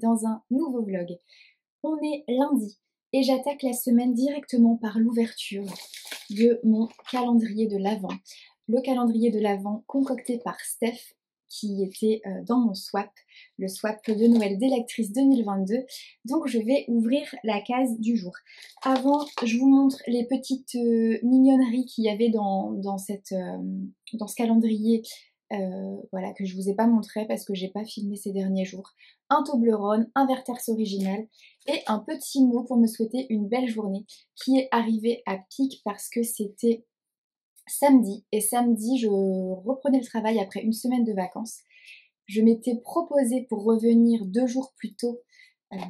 dans un nouveau vlog. On est lundi et j'attaque la semaine directement par l'ouverture de mon calendrier de l'Avent. Le calendrier de l'Avent concocté par Steph qui était dans mon swap, le swap de Noël des lectrices 2022. Donc je vais ouvrir la case du jour. Avant, je vous montre les petites mignonneries qu'il y avait dans ce calendrier. Voilà, que je vous ai pas montré parce que j'ai pas filmé ces derniers jours. Un Toblerone, un Verters original et un petit mot pour me souhaiter une belle journée qui est arrivé à pic parce que c'était samedi et samedi je reprenais le travail après une semaine de vacances. Je m'étais proposée pour revenir 2 jours plus tôt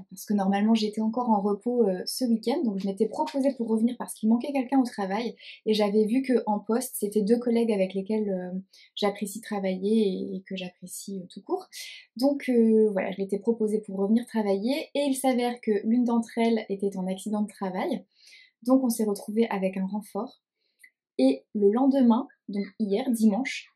parce que normalement j'étais encore en repos ce week-end, donc je m'étais proposée pour revenir parce qu'il manquait quelqu'un au travail et j'avais vu qu'en poste c'était 2 collègues avec lesquels j'apprécie travailler et que j'apprécie tout court. Donc voilà, je m'étais proposée pour revenir travailler et il s'avère que l'une d'entre elles était en accident de travail, donc on s'est retrouvés avec un renfort. Et le lendemain, donc hier, dimanche,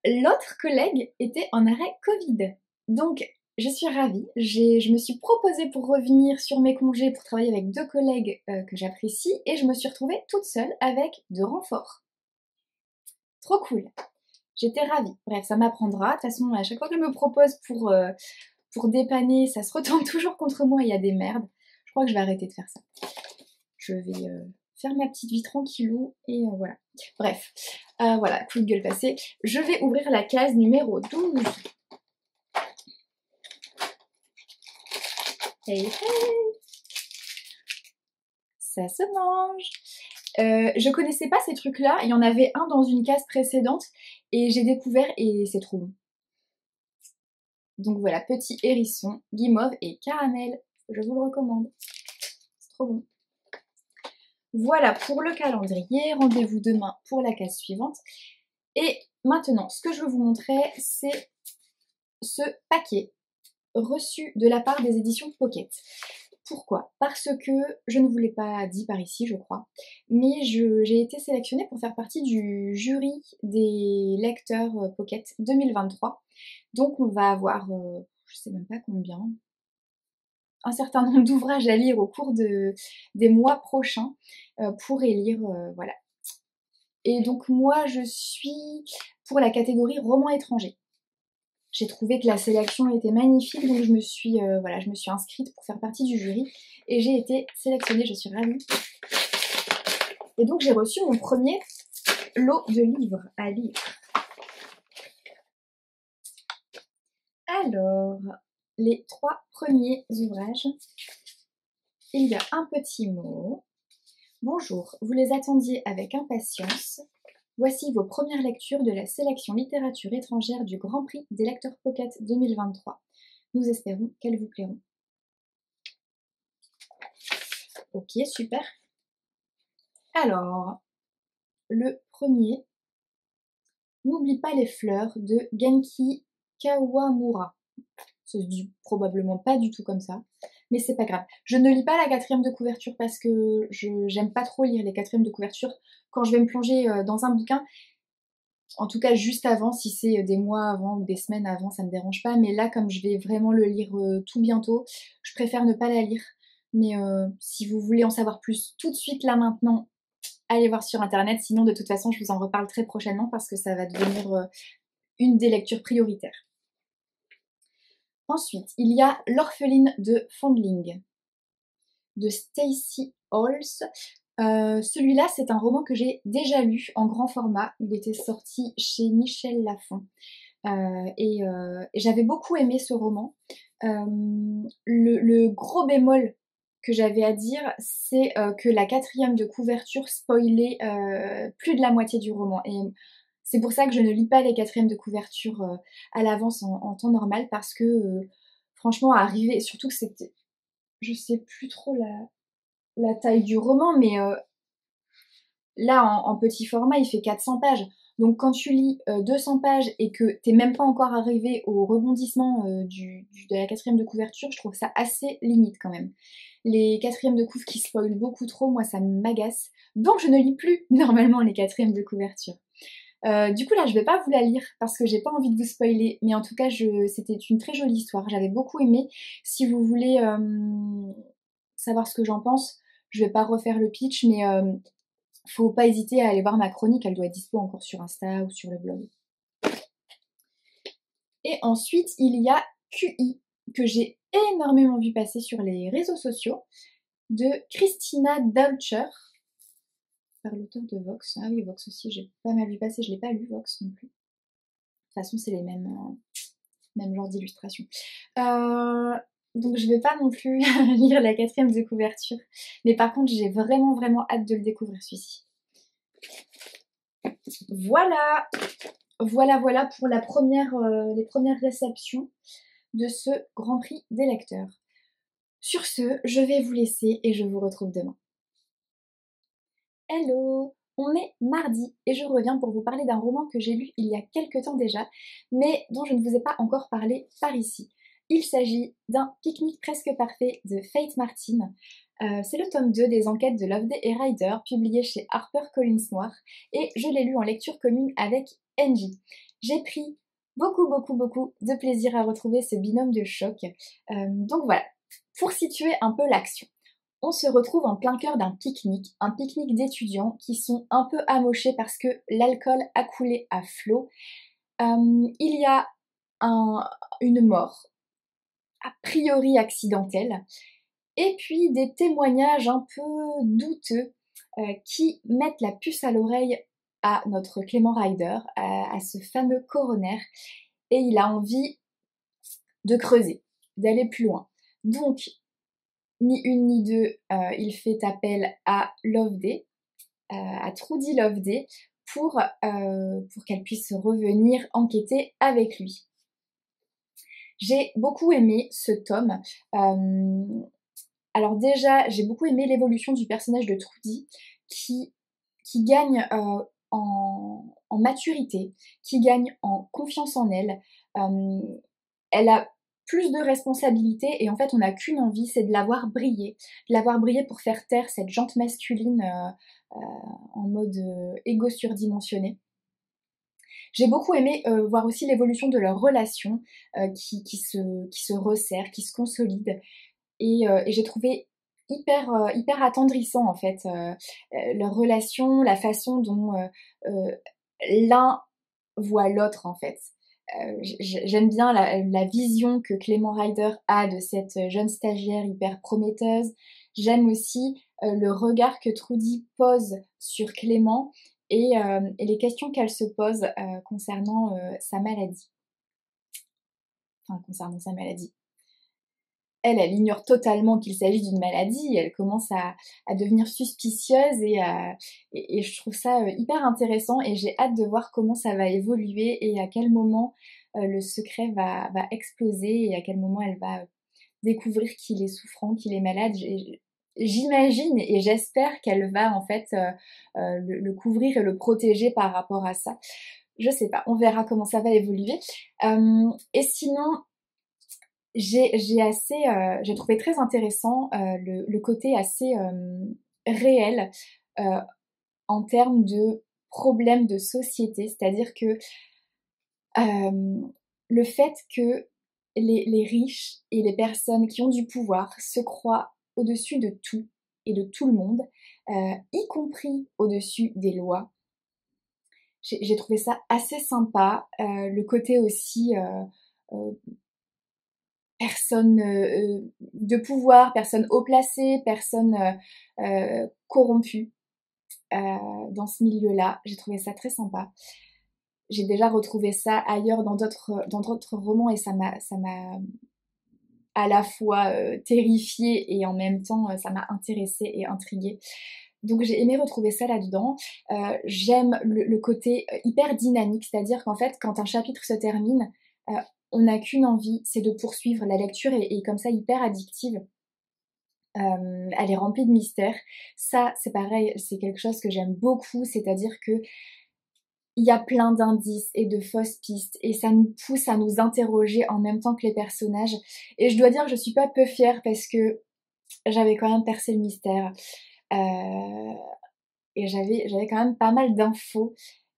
l'autre collègue était en arrêt Covid. Donc je suis ravie, je me suis proposée pour revenir sur mes congés pour travailler avec 2 collègues que j'apprécie et je me suis retrouvée toute seule avec 2 renforts. Trop cool, j'étais ravie. Bref, ça m'apprendra. De toute façon, à chaque fois que je me propose pour dépanner, ça se retourne toujours contre moi, il y a des merdes. Je crois que je vais arrêter de faire ça. Je vais faire ma petite vie tranquillou et voilà. Bref, voilà, coup de gueule passé. Je vais ouvrir la case numéro 12. Hey, hey. Ça se mange. Je connaissais pas ces trucs-là. Il y en avait un dans une case précédente et j'ai découvert et c'est trop bon. Donc voilà, petit hérisson, guimauve et caramel. Je vous le recommande. C'est trop bon. Voilà pour le calendrier. Rendez-vous demain pour la case suivante. Et maintenant, ce que je veux vous montrer, c'est ce paquet reçu de la part des éditions Pocket. Pourquoi? Parce que je ne vous l'ai pas dit par ici, je crois, mais j'ai été sélectionnée pour faire partie du jury des lecteurs Pocket 2023. Donc on va avoir, je sais même pas combien, un certain nombre d'ouvrages à lire au cours des mois prochains pour élire, voilà. Et donc moi je suis pour la catégorie roman étranger. J'ai trouvé que la sélection était magnifique, donc je me suis inscrite pour faire partie du jury et j'ai été sélectionnée, je suis ravie. Et donc j'ai reçu mon premier lot de livres à lire. Alors, les 3 premiers ouvrages, il y a un petit mot. Bonjour, vous les attendiez avec impatience. Voici vos premières lectures de la sélection littérature étrangère du Grand Prix des lecteurs Pocket 2023. Nous espérons qu'elles vous plairont. Ok, super. Alors, le premier, N'oublie pas les fleurs de Genki Kawamura. Ça se dit probablement pas du tout comme ça, mais c'est pas grave. Je ne lis pas la 4e de couverture parce que j'aime pas trop lire les 4e de couverture quand je vais me plonger dans un bouquin. En tout cas juste avant, si c'est des mois avant ou des semaines avant, ça me dérange pas. Mais là, comme je vais vraiment le lire tout bientôt, je préfère ne pas la lire. Mais si vous voulez en savoir plus tout de suite là maintenant, allez voir sur internet. Sinon de toute façon je vous en reparle très prochainement parce que ça va devenir une des lectures prioritaires. Ensuite, il y a L'orpheline de Fondling de Stacey Halls. Celui-là, c'est un roman que j'ai déjà lu en grand format. Il était sorti chez Michel Lafon. Et j'avais beaucoup aimé ce roman. Le gros bémol que j'avais à dire, c'est que la 4e de couverture spoilait plus de la moitié du roman. Et c'est pour ça que je ne lis pas les 4e de couverture à l'avance en temps normal, parce que franchement, arriver, surtout que c'était, je sais plus trop la taille du roman, mais là en petit format il fait 400 pages. Donc quand tu lis 200 pages et que t'es même pas encore arrivé au rebondissement de la 4e de couverture, je trouve ça assez limite quand même. Les 4e de couve qui spoilent beaucoup trop, moi ça m'agace. Donc je ne lis plus normalement les 4e de couverture. Du coup là je vais pas vous la lire parce que j'ai pas envie de vous spoiler, mais en tout cas c'était une très jolie histoire, j'avais beaucoup aimé. Si vous voulez savoir ce que j'en pense, je vais pas refaire le pitch, mais faut pas hésiter à aller voir ma chronique, elle doit être dispo encore sur Insta ou sur le blog. Et ensuite il y a QI, que j'ai énormément vu passer sur les réseaux sociaux, de Christina Dulcher, par l'auteur de Vox. Ah oui, Vox aussi, j'ai pas mal vu passer, je l'ai pas lu Vox non plus. De toute façon, c'est les mêmes genres d'illustrations. Donc je vais pas non plus lire la 4e de couverture, mais par contre j'ai vraiment hâte de le découvrir celui-ci. Voilà pour les premières réceptions de ce Grand Prix des lecteurs. Sur ce, je vais vous laisser et je vous retrouve demain. Hello! On est mardi et je reviens pour vous parler d'un roman que j'ai lu il y a quelques temps déjà, mais dont je ne vous ai pas encore parlé par ici. Il s'agit d'un pique-nique presque parfait de Faith Martin. C'est le tome 2 des enquêtes de Loveday et Ryder, publié chez HarperCollins Noir, et je l'ai lu en lecture commune avec Angie. J'ai pris beaucoup de plaisir à retrouver ce binôme de choc. Donc voilà, pour situer un peu l'action. On se retrouve en plein cœur d'un pique-nique, un pique-nique d'étudiants qui sont un peu amochés parce que l'alcool a coulé à flot. Il y a une mort, a priori accidentelle, et puis des témoignages un peu douteux qui mettent la puce à l'oreille à notre Clément Ryder, à ce fameux coroner, et il a envie de creuser, d'aller plus loin. Donc, ni une ni deux, il fait appel à Loveday, à Trudy Loveday, pour qu'elle puisse revenir enquêter avec lui. J'ai beaucoup aimé ce tome. Alors déjà, j'ai beaucoup aimé l'évolution du personnage de Trudy qui gagne en maturité, qui gagne en confiance en elle. Elle a plus de responsabilités et en fait on n'a qu'une envie, c'est de la voir briller. De la voir briller pour faire taire cette jante masculine en mode égo surdimensionné. J'ai beaucoup aimé voir aussi l'évolution de leur relation qui se resserre, qui se consolide. Et j'ai trouvé hyper attendrissant en fait leur relation, la façon dont l'un voit l'autre en fait. J'aime bien la vision que Clément Ryder a de cette jeune stagiaire hyper prometteuse. J'aime aussi le regard que Trudy pose sur Clément et les questions qu'elle se pose concernant sa maladie. Enfin, concernant sa maladie. Elle ignore totalement qu'il s'agit d'une maladie, elle commence à devenir suspicieuse et je trouve ça hyper intéressant et j'ai hâte de voir comment ça va évoluer et à quel moment le secret va exploser et à quel moment elle va découvrir qu'il est souffrant, qu'il est malade. J'imagine et j'espère qu'elle va en fait le couvrir et le protéger par rapport à ça. Je sais pas, on verra comment ça va évoluer. Et sinon, j'ai trouvé très intéressant le côté assez réel en termes de problèmes de société, c'est-à-dire que le fait que les riches et les personnes qui ont du pouvoir se croient au-dessus de tout et de tout le monde, y compris au-dessus des lois. J'ai trouvé ça assez sympa, le côté aussi personne de pouvoir, personne haut placée, personne corrompue dans ce milieu-là. J'ai trouvé ça très sympa. J'ai déjà retrouvé ça ailleurs dans d'autres romans et ça m'a à la fois terrifiée et en même temps ça m'a intéressée et intriguée. Donc j'ai aimé retrouver ça là-dedans. J'aime le côté hyper dynamique, c'est-à-dire qu'en fait quand un chapitre se termine, on n'a qu'une envie, c'est de poursuivre. La lecture est comme ça hyper addictive. Elle est remplie de mystères. Ça, c'est pareil, c'est quelque chose que j'aime beaucoup, c'est-à-dire que il y a plein d'indices et de fausses pistes et ça nous pousse à nous interroger en même temps que les personnages. Et je dois dire que je suis pas peu fière parce que j'avais quand même percé le mystère et j'avais quand même pas mal d'infos.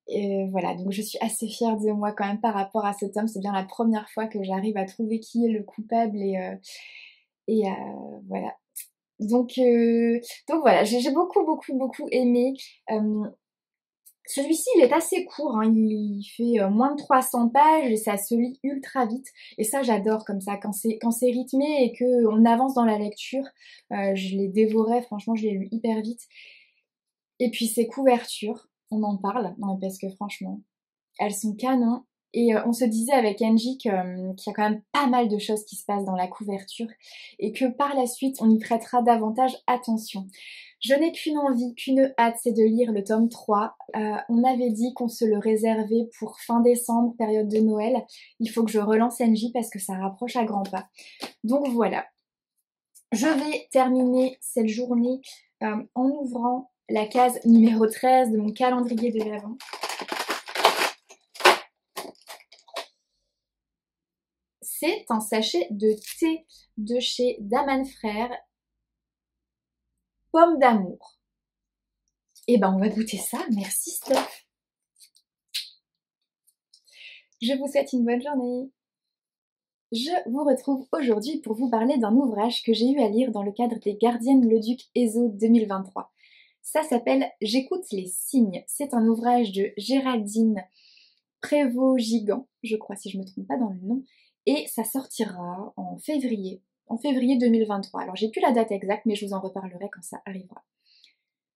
Et voilà, donc je suis assez fière de moi quand même par rapport à ce tome. C'est bien la première fois que j'arrive à trouver qui est le coupable et voilà. Donc voilà, j'ai beaucoup aimé. Euh, Celui-ci, il est assez court, hein, il fait moins de 300 pages et ça se lit ultra vite. Et ça, j'adore comme ça, quand c'est rythmé et qu'on avance dans la lecture. Je les dévorais, franchement, je les lu hyper vite. Et puis ces couvertures, on en parle, non, parce que franchement, elles sont canon. Et on se disait avec Angie qu'il y a quand même pas mal de choses qui se passent dans la couverture et que par la suite, on y prêtera davantage attention. Je n'ai qu'une envie, qu'une hâte, c'est de lire le tome 3. On avait dit qu'on se le réservait pour fin décembre, période de Noël. Il faut que je relance Angie parce que ça rapproche à grands pas. Donc voilà. Je vais terminer cette journée en ouvrant la case numéro 13 de mon calendrier de l'Avent. C'est un sachet de thé de chez Daman Frères, pomme d'amour. Et ben on va goûter ça, merci Steph. Je vous souhaite une bonne journée. Je vous retrouve aujourd'hui pour vous parler d'un ouvrage que j'ai eu à lire dans le cadre des Gardiennes Leduc ESO 2023. Ça s'appelle J'écoute les signes. C'est un ouvrage de Géraldine Prévost-Gigant, je crois si je ne me trompe pas dans le nom, et ça sortira en février 2023. Alors j'ai plus la date exacte, mais je vous en reparlerai quand ça arrivera.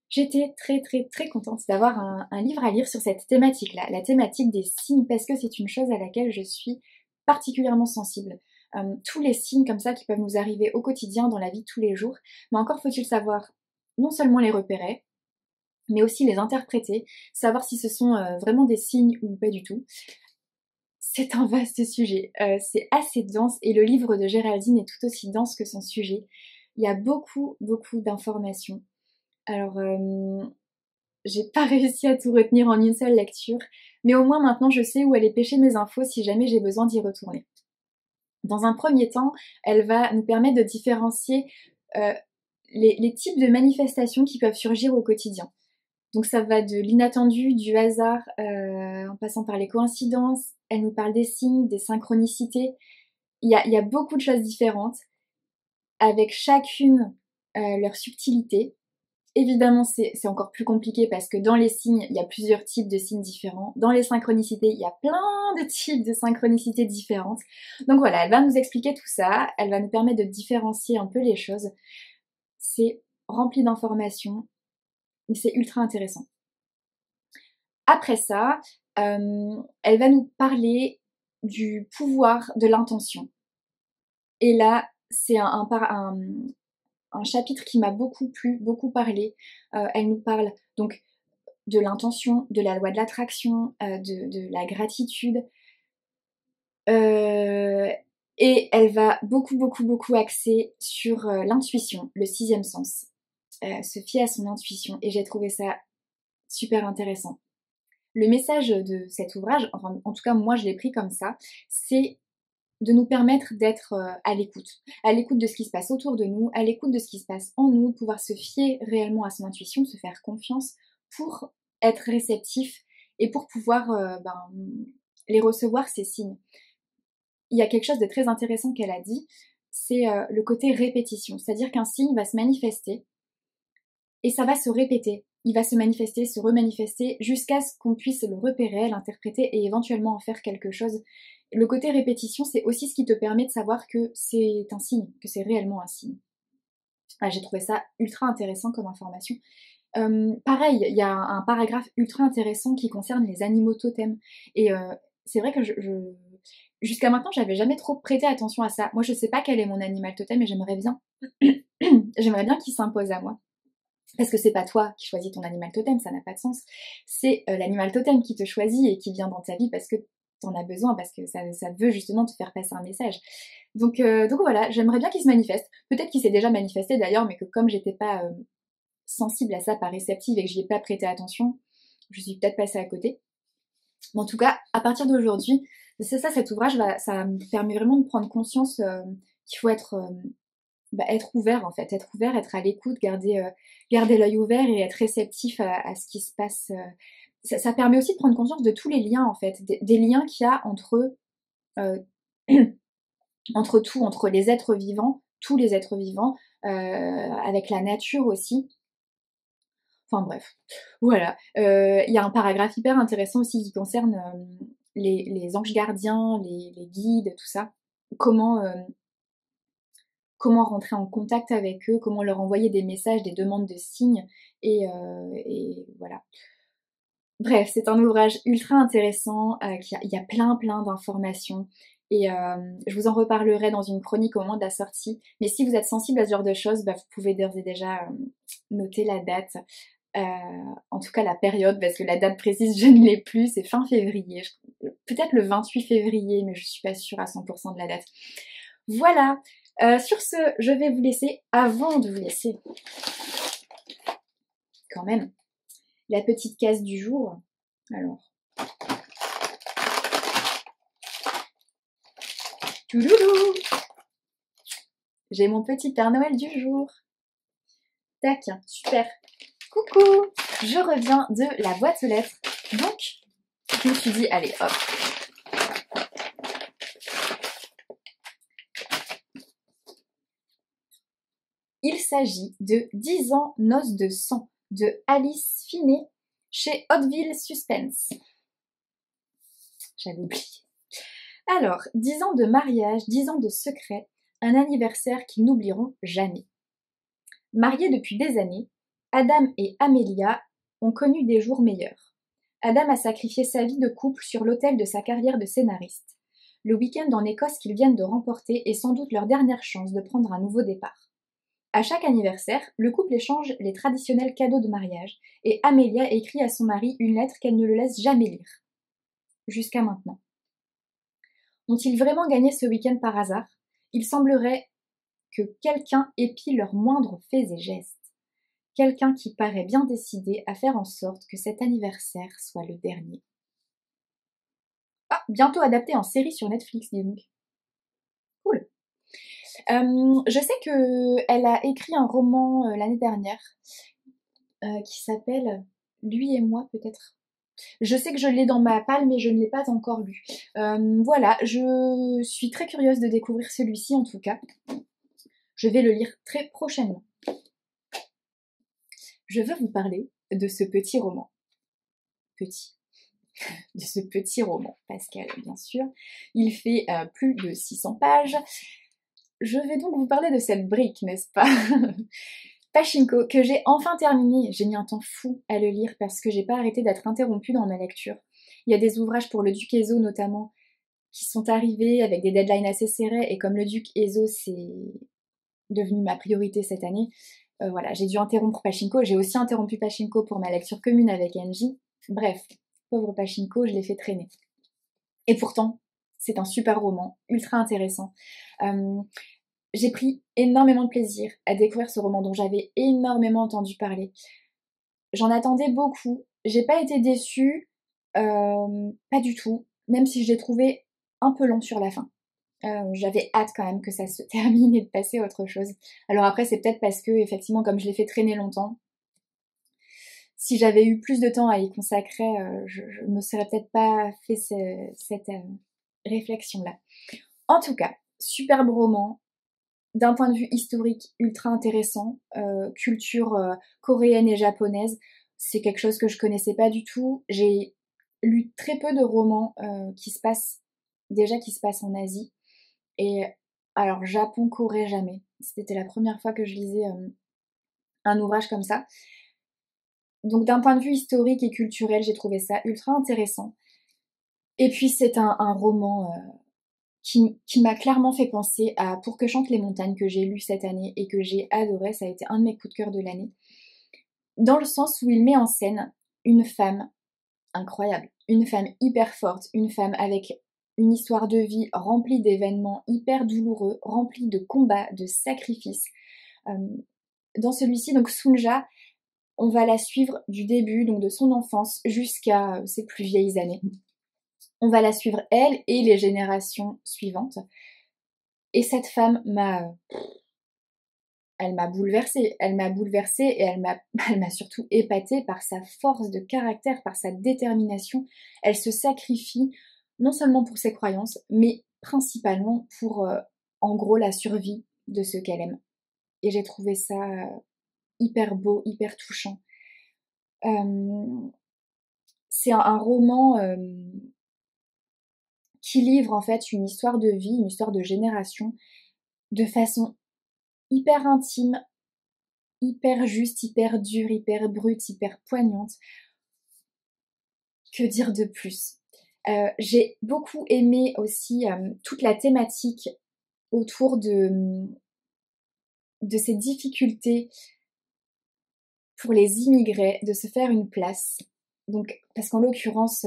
J'étais très contente d'avoir un livre à lire sur cette thématique-là, la thématique des signes, parce que c'est une chose à laquelle je suis particulièrement sensible. Tous les signes comme ça qui peuvent nous arriver au quotidien, dans la vie de tous les jours, mais encore faut-il savoir non seulement les repérer, mais aussi les interpréter, savoir si ce sont vraiment des signes ou pas du tout. C'est un vaste sujet, c'est assez dense et le livre de Géraldine est tout aussi dense que son sujet. Il y a beaucoup d'informations. Alors, j'ai pas réussi à tout retenir en une seule lecture, mais au moins maintenant je sais où aller pêcher mes infos si jamais j'ai besoin d'y retourner. Dans un premier temps, elle va nous permettre de différencier les types de manifestations qui peuvent surgir au quotidien. Donc ça va de l'inattendu, du hasard, en passant par les coïncidences. Elle nous parle des signes, des synchronicités. Il y a beaucoup de choses différentes, avec chacune leur subtilité. Évidemment, c'est encore plus compliqué parce que dans les signes, il y a plusieurs types de signes différents. Dans les synchronicités, il y a plein de types de synchronicités différentes. Donc voilà, elle va nous expliquer tout ça. Elle va nous permettre de différencier un peu les choses. C'est rempli d'informations, mais c'est ultra intéressant. Après ça, elle va nous parler du pouvoir de l'intention. Et là, c'est un chapitre qui m'a beaucoup plu, beaucoup parlé. Elle nous parle donc de l'intention, de la loi de l'attraction, de la gratitude. Et elle va beaucoup axer sur l'intuition, le sixième sens. Se fier à son intuition. Et j'ai trouvé ça super intéressant. Le message de cet ouvrage, enfin en tout cas moi je l'ai pris comme ça, c'est de nous permettre d'être à l'écoute de ce qui se passe autour de nous, à l'écoute de ce qui se passe en nous, de pouvoir se fier réellement à son intuition, se faire confiance pour être réceptif et pour pouvoir les recevoir, ces signes. Il y a quelque chose de très intéressant qu'elle a dit, c'est le côté répétition, c'est-à-dire qu'un signe va se manifester et ça va se répéter. Il va se manifester, se remanifester, jusqu'à ce qu'on puisse le repérer, l'interpréter et éventuellement en faire quelque chose. Le côté répétition, c'est aussi ce qui te permet de savoir que c'est un signe, que c'est réellement un signe. Ah, j'ai trouvé ça ultra intéressant comme information. Pareil, il y a un paragraphe ultra intéressant qui concerne les animaux totems. Et c'est vrai que jusqu'à maintenant, j'avais jamais trop prêté attention à ça. Moi, je sais pas quel est mon animal totem et j'aimerais bien, j'aimerais bien qu'il s'impose à moi. Parce que c'est pas toi qui choisis ton animal totem, ça n'a pas de sens. C'est l'animal totem qui te choisit et qui vient dans ta vie parce que t'en as besoin, parce que ça veut justement te faire passer un message. Donc voilà, j'aimerais bien qu'il se manifeste. Peut-être qu'il s'est déjà manifesté d'ailleurs, mais que comme j'étais pas sensible à ça, pas réceptive et que j'y ai pas prêté attention, je suis peut-être passée à côté. Mais en tout cas, à partir d'aujourd'hui, c'est ça, cet ouvrage, ça me permet vraiment de prendre conscience qu'il faut être ouvert en fait, être ouvert, être à l'écoute, garder l'œil ouvert et être réceptif à ce qui se passe ça permet aussi de prendre conscience de tous les liens en fait, des liens qu'il y a entre, entre tout, entre les êtres vivants, tous les êtres vivants, avec la nature aussi. Enfin bref, voilà. Il y a un paragraphe hyper intéressant aussi qui concerne les anges gardiens, les guides, tout ça. Comment, comment rentrer en contact avec eux, comment leur envoyer des messages, des demandes de signes, et voilà. Bref, c'est un ouvrage ultra intéressant, il y a plein d'informations, et je vous en reparlerai dans une chronique au moment de la sortie. Mais si vous êtes sensible à ce genre de choses, bah, vous pouvez d'ores et déjà noter la date, en tout cas la période, parce que la date précise je ne l'ai plus, c'est fin février, peut-être le 28 février, mais je suis pas sûre à 100% de la date. Voilà, sur ce, je vais vous laisser, avant de vous laisser, quand même, la petite case du jour. Alors, touloulou, j'ai mon petit Père Noël du jour. Tac, super. Coucou, je reviens de la boîte aux lettres. Donc, je me suis dit, allez, hop. Il s'agit de 10 ans noces de sang de Alice Finet chez Hauteville Suspense. J'avais oublié. Alors, 10 ans de mariage, 10 ans de secret, un anniversaire qu'ils n'oublieront jamais. Mariés depuis des années, Adam et Amelia ont connu des jours meilleurs. Adam a sacrifié sa vie de couple sur l'autel de sa carrière de scénariste. Le week-end en Écosse qu'ils viennent de remporter est sans doute leur dernière chance de prendre un nouveau départ. À chaque anniversaire, le couple échange les traditionnels cadeaux de mariage et Amelia écrit à son mari une lettre qu'elle ne le laisse jamais lire. Jusqu'à maintenant. Ont-ils vraiment gagné ce week-end par hasard? Il semblerait que quelqu'un épie leurs moindres faits et gestes. Quelqu'un qui paraît bien décidé à faire en sorte que cet anniversaire soit le dernier. Ah, bientôt adapté en série sur Netflix, dis donc. Cool. Je sais qu'elle a écrit un roman l'année dernière qui s'appelle Lui et moi, peut-être. Je sais que je l'ai dans ma palle, mais je ne l'ai pas encore lu. Voilà, je suis très curieuse de découvrir celui-ci en tout cas. Je vais le lire très prochainement. Je veux vous parler de ce petit roman. Petit. De ce petit roman, Pascal, bien sûr. Il fait plus de 600 pages. Je vais donc vous parler de cette brique, n'est-ce pas? Pachinko, que j'ai enfin terminé. J'ai mis un temps fou à le lire parce que j'ai pas arrêté d'être interrompue dans ma lecture. Il y a des ouvrages pour le Duc Ezo notamment qui sont arrivés avec des deadlines assez serrés, et comme le Duc Ezo c'est devenu ma priorité cette année, voilà, j'ai dû interrompre Pachinko. J'ai aussi interrompu Pachinko pour ma lecture commune avec Angie. Bref, pauvre Pachinko, je l'ai fait traîner. Et pourtant, c'est un super roman, ultra intéressant. J'ai pris énormément de plaisir à découvrir ce roman dont j'avais énormément entendu parler. J'en attendais beaucoup. J'ai pas été déçue, pas du tout, même si je l'ai trouvé un peu long sur la fin. J'avais hâte quand même que ça se termine et de passer à autre chose. Alors après, c'est peut-être parce que, effectivement, comme je l'ai fait traîner longtemps, si j'avais eu plus de temps à y consacrer, je me serais peut-être pas fait cette réflexion-là. En tout cas, superbe roman, d'un point de vue historique ultra intéressant, culture coréenne et japonaise, c'est quelque chose que je connaissais pas du tout. J'ai lu très peu de romans qui se passent en Asie. Et alors Japon, Corée, jamais. C'était la première fois que je lisais un ouvrage comme ça. Donc d'un point de vue historique et culturel, j'ai trouvé ça ultra intéressant. Et puis c'est un roman qui m'a clairement fait penser à Pour que chantent les montagnes, que j'ai lu cette année et que j'ai adoré. Ça a été un de mes coups de cœur de l'année. Dans le sens où il met en scène une femme incroyable, une femme hyper forte, une femme avec une histoire de vie remplie d'événements hyper douloureux, remplie de combats, de sacrifices. Dans celui-ci, donc Sunja, on va la suivre du début, donc de son enfance, jusqu'à ses plus vieilles années. On va la suivre, elle et les générations suivantes. Et cette femme m'a elle m'a bouleversée. Elle m'a bouleversée et elle m'a surtout épatée par sa force de caractère, par sa détermination. Elle se sacrifie non seulement pour ses croyances, mais principalement pour, en gros, la survie de ceux qu'elle aime. Et j'ai trouvé ça hyper beau, hyper touchant. C'est un roman qui livre en fait une histoire de vie, une histoire de génération, de façon hyper intime, hyper juste, hyper dure, hyper brute, hyper poignante. Que dire de plus? J'ai beaucoup aimé aussi toute la thématique autour de ces difficultés pour les immigrés de se faire une place. Donc, parce qu'en l'occurrence,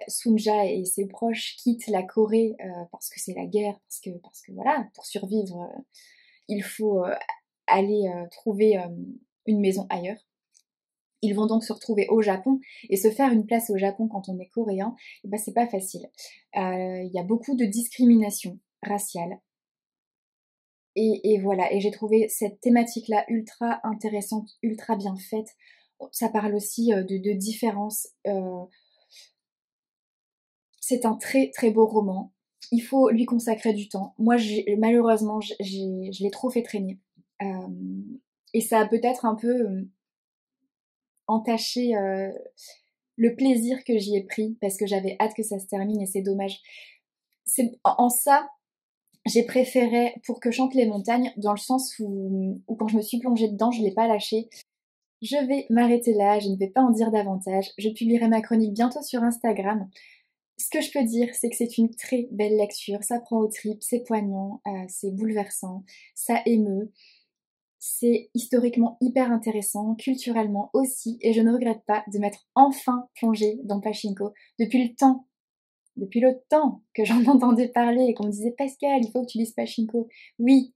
Sunja et ses proches quittent la Corée parce que c'est la guerre, parce que voilà, pour survivre, il faut aller trouver une maison ailleurs. Ils vont donc se retrouver au Japon et se faire une place au Japon quand on est coréen, et ben c'est pas facile. Il y a beaucoup de discrimination raciale. Et voilà, et j'ai trouvé cette thématique-là ultra intéressante, ultra bien faite. Ça parle aussi de différences. C'est un très très beau roman. Il faut lui consacrer du temps. Moi, malheureusement, je l'ai trop fait traîner. Et ça a peut-être un peu entaché le plaisir que j'y ai pris parce que j'avais hâte que ça se termine et c'est dommage. En ça, j'ai préféré Pour que chantent les montagnes dans le sens où quand je me suis plongée dedans, je l'ai pas lâché. Je vais m'arrêter là, je ne vais pas en dire davantage. Je publierai ma chronique bientôt sur Instagram. Ce que je peux dire, c'est que c'est une très belle lecture. Ça prend aux tripes, c'est poignant, c'est bouleversant, ça émeut. C'est historiquement hyper intéressant, culturellement aussi, et je ne regrette pas de m'être enfin plongée dans Pachinko depuis le temps que j'en entendais parler et qu'on me disait Pascal, il faut que tu lises Pachinko. Oui,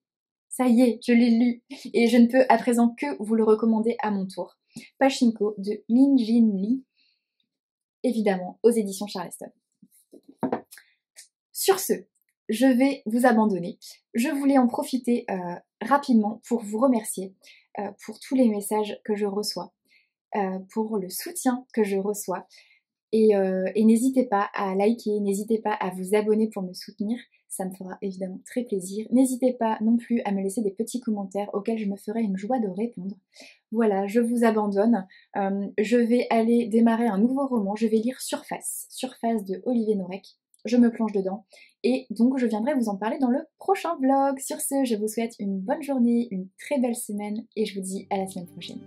ça y est, je l'ai lu et je ne peux à présent que vous le recommander à mon tour. Pachinko de Min Jin Lee, évidemment aux éditions Charleston. Sur ce, je vais vous abandonner. Je voulais en profiter rapidement pour vous remercier pour tous les messages que je reçois, pour le soutien que je reçois. Et n'hésitez pas à liker, n'hésitez pas à vous abonner pour me soutenir, ça me fera évidemment très plaisir. N'hésitez pas non plus à me laisser des petits commentaires auxquels je me ferai une joie de répondre. Voilà, je vous abandonne. Je vais aller démarrer un nouveau roman, je vais lire Surface de Olivier Norek. Je me plonge dedans et donc je viendrai vous en parler dans le prochain vlog. Sur ce, je vous souhaite une bonne journée, une très belle semaine et je vous dis à la semaine prochaine.